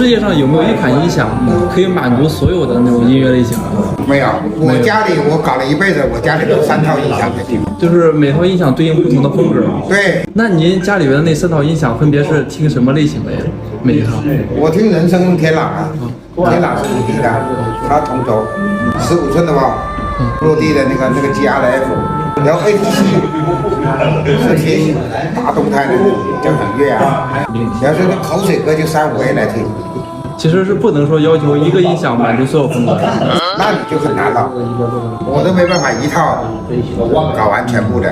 世界上有没有一款音响可以满足所有的那种音乐类型？没有，我家里我搞了一辈子，我家里有3套音响在听。就是每套音响对应不同的风格。对，那您家里边的那4套音响分别是听什么类型的呀？每一套？我听人声用天朗啊，天朗是无敌的，它同轴，15寸的吧，落地的那个 GRF， 然后 ATC 是贴心大动态的交响乐啊，要是口水歌就35A 来听。其实是不能说要求一个音响满足所有风格，那你就很难了，我都没办法一套搞完全部的。